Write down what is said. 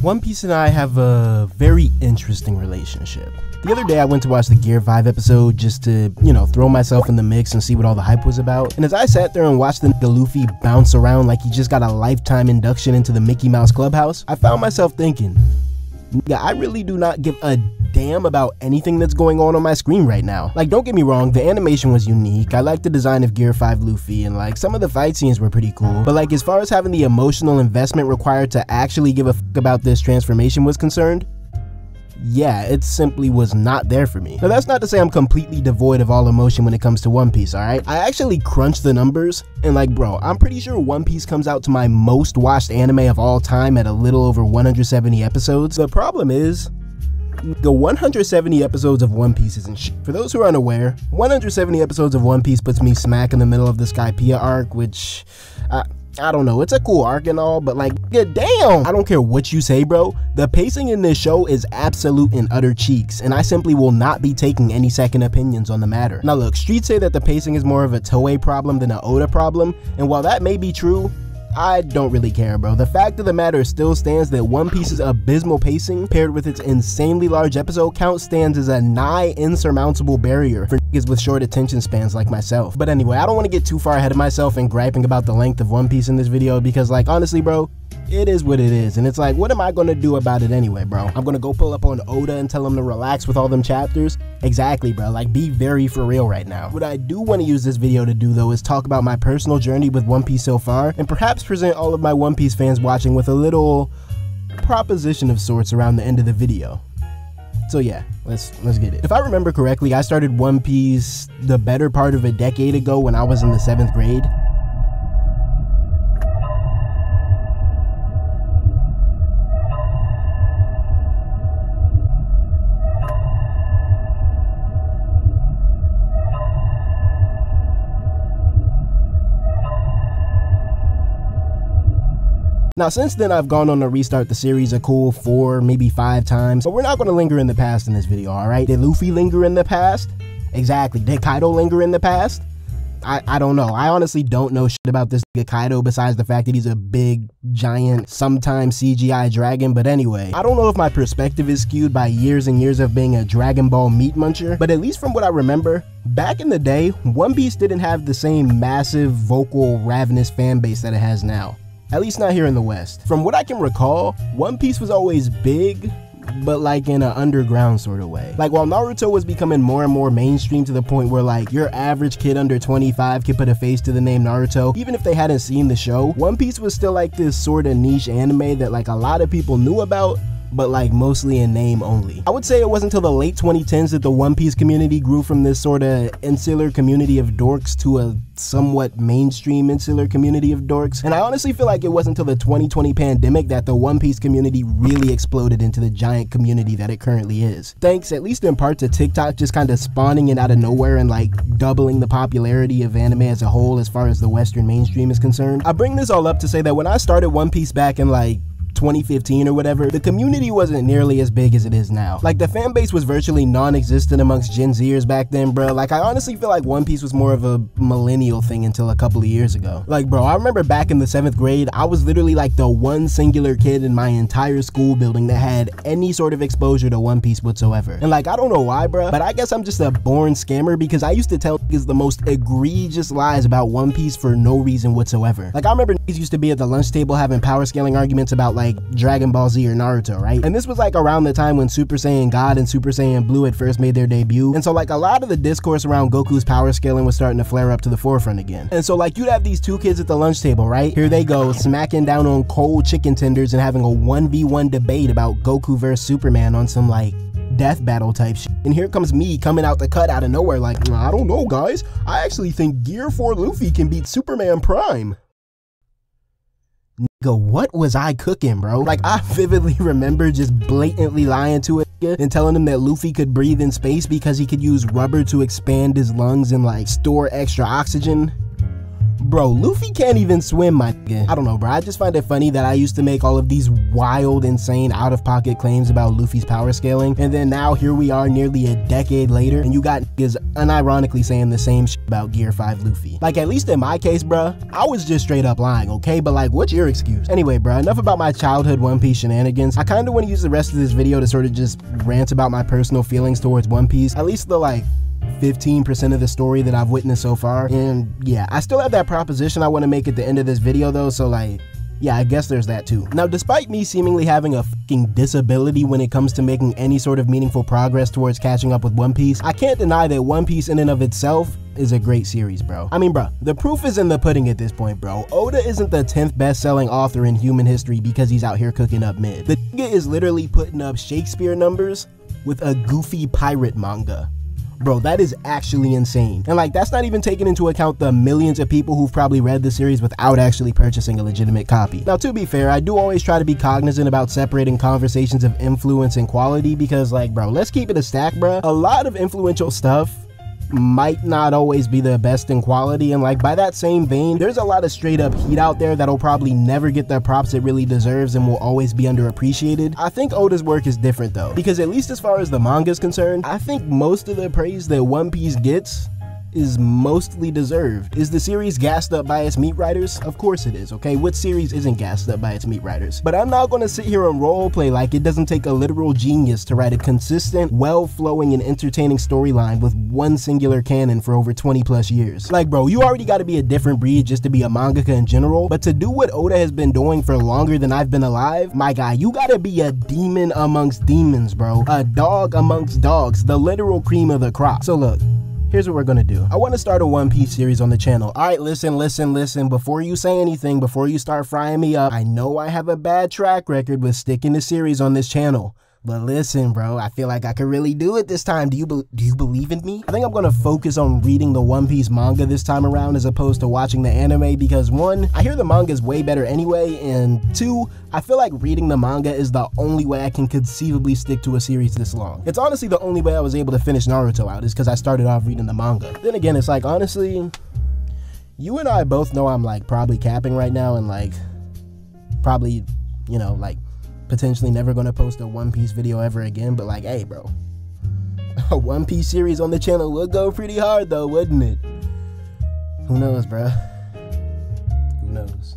One Piece and I have a very interesting relationship. The other day I went to watch the 𝙏𝙖𝙡 episode just to, throw myself in the mix and see what all the hype was about. And as I sat there and watched the nigga Luffy bounce around like he just got a lifetime induction into the Mickey Mouse Clubhouse, I found myself thinking, nigga, I really do not give a damn about anything that's going on my screen right now. Like, don't get me wrong, the animation was unique. I liked the design of 𝙏𝙖𝙡 Luffy, and like some of the fight scenes were pretty cool. But like, as far as having the emotional investment required to actually give a fuck about this transformation was concerned, yeah, it simply was not there for me. Now that's not to say I'm completely devoid of all emotion when it comes to One Piece, alright? I actually crunched the numbers, and like, bro, I'm pretty sure One Piece comes out to my most watched anime of all time at a little over 170 episodes. The problem is, the 170 episodes of One Piece isn't shit. For those who are unaware, 170 episodes of One Piece puts me smack in the middle of the Skypiea arc, which, I don't know, it's a cool arc and all, but like, damn! I don't care what you say, bro. The pacing in this show is absolute and utter cheeks, and I simply will not be taking any second opinions on the matter. Now look, streets say that the pacing is more of a Toei problem than an Oda problem, and while that may be true, I don't really care, bro. The fact of the matter still stands that One Piece's abysmal pacing, paired with its insanely large episode count, stands as a nigh insurmountable barrier for niggas with short attention spans like myself. But anyway, I don't want to get too far ahead of myself and griping about the length of One Piece in this video, because like, honestly, bro, it is what it is, and it's like, what am I gonna do about it anyway, bro? I'm gonna go pull up on Oda and tell him to relax with all them chapters? Exactly, bro, like, be very for real right now. What I do want to use this video to do, though, is talk about my personal journey with One Piece so far, and perhaps present all of my One Piece fans watching with a little proposition of sorts around the end of the video. So yeah, let's get it. If I remember correctly, I started One Piece the better part of a decade ago when I was in the 7th grade. Now since then, I've gone on to restart the series a cool 4, maybe 5 times, but we're not going to linger in the past in this video, alright? Did Luffy linger in the past? Exactly. Did Kaido linger in the past? I don't know. I honestly don't know shit about this nigga Kaido besides the fact that he's a big, giant, sometimes CGI dragon, but anyway. I don't know if my perspective is skewed by years and years of being a Dragon Ball meat muncher, but at least from what I remember, back in the day, One Piece didn't have the same massive, vocal, ravenous fan base that it has now. At least not here in the West. From what I can recall, One Piece was always big, but like in an underground sort of way. Like while Naruto was becoming more and more mainstream to the point where like your average kid under 25 could put a face to the name Naruto, even if they hadn't seen the show, One Piece was still like this sort of niche anime that like a lot of people knew about, but like mostly in name only. I would say it wasn't until the late 2010s that the One Piece community grew from this sort of insular community of dorks to a somewhat mainstream insular community of dorks. And I honestly feel like it wasn't until the 2020 pandemic that the One Piece community really exploded into the giant community that it currently is. Thanks, at least in part, to TikTok just kind of spawning it out of nowhere and like doubling the popularity of anime as a whole as far as the Western mainstream is concerned. I bring this all up to say that when I started One Piece back in like 2015 or whatever, the community wasn't nearly as big as it is now. Like the fan base was virtually non-existent amongst Gen Zers back then, bro. Like I honestly feel like One Piece was more of a millennial thing until a couple of years ago. Like bro, I remember back in the 7th grade, I was literally like the one singular kid in my entire school building that had any sort of exposure to One Piece whatsoever. And like, I don't know why, bro, but I guess I'm just a born scammer because I used to tell niggas the most egregious lies about One Piece for no reason whatsoever. Like I remember niggas used to be at the lunch table having power scaling arguments about like Dragon Ball Z or Naruto, right? And this was like around the time when Super Saiyan God and Super Saiyan Blue had first made their debut. And so like a lot of the discourse around Goku's power scaling was starting to flare up to the forefront again. And so like you'd have these two kids at the lunch table, right? Here they go, smacking down on cold chicken tenders and having a 1v1 debate about Goku versus Superman on some like death battle type shit. And here comes me coming out the cut out of nowhere like, I don't know guys, I actually think Gear 4 Luffy can beat Superman Prime. Nigga, what was I cooking, bro? Like, I vividly remember just blatantly lying to it and telling him that Luffy could breathe in space because he could use rubber to expand his lungs and like store extra oxygen. Bro, Luffy can't even swim, my nigga. I don't know, bro. I just find it funny that I used to make all of these wild, insane, out-of-pocket claims about Luffy's power scaling, and then now here we are nearly a decade later, and you got niggas unironically saying the same shit about Gear 5 Luffy. Like, at least in my case, bro, I was just straight up lying, okay? But like, what's your excuse? Anyway, bro, enough about my childhood One Piece shenanigans. I kind of want to use the rest of this video to sort of just rant about my personal feelings towards One Piece, at least the like 15% of the story that I've witnessed so far. And yeah, I still have that proposition I want to make at the end of this video though, so like, yeah, I guess there's that too. Now, despite me seemingly having a fucking disability when it comes to making any sort of meaningful progress towards catching up with One Piece, I can't deny that One Piece in and of itself is a great series, bro. I mean, bro, the proof is in the pudding at this point, bro. Oda isn't the 10th best-selling author in human history because he's out here cooking up mid. The nigga is literally putting up Shakespeare numbers with a goofy pirate manga. Bro, that is actually insane. And like, that's not even taking into account the millions of people who've probably read the series without actually purchasing a legitimate copy. Now, to be fair, I do always try to be cognizant about separating conversations of influence and quality because like, bro, let's keep it a stack, bro. A lot of influential stuff might not always be the best in quality, and like by that same vein, there's a lot of straight up heat out there that'll probably never get the props it really deserves and will always be underappreciated. I think Oda's work is different though, because at least as far as the manga is concerned, I think most of the praise that One Piece gets is mostly deserved. Is the series gassed up by its meat writers? Of course it is, okay? What series isn't gassed up by its meat writers? But I'm not gonna sit here and roleplay like it doesn't take a literal genius to write a consistent, well-flowing, and entertaining storyline with one singular canon for over 20 plus years. Like, bro, you already gotta be a different breed just to be a mangaka in general, but to do what Oda has been doing for longer than I've been alive, my guy, you gotta be a demon amongst demons, bro. A dog amongst dogs, the literal cream of the crop. So look, here's what we're gonna do. I want to start a One Piece series on the channel. All right, listen. Before you say anything, before you start frying me up, I know I have a bad track record with sticking to series on this channel. But listen, bro, I feel like I could really do it this time. Do you believe in me? I think I'm gonna focus on reading the One Piece manga this time around as opposed to watching the anime because one, I hear the manga is way better anyway, and two, I feel like reading the manga is the only way I can conceivably stick to a series this long. It's honestly the only way I was able to finish Naruto out is because I started off reading the manga. Then again, it's like, honestly, you and I both know I'm like probably capping right now and like probably, you know, like potentially never gonna post a One Piece video ever again, but like, hey bro, a One Piece series on the channel would go pretty hard though, wouldn't it? Who knows, bro? Who knows?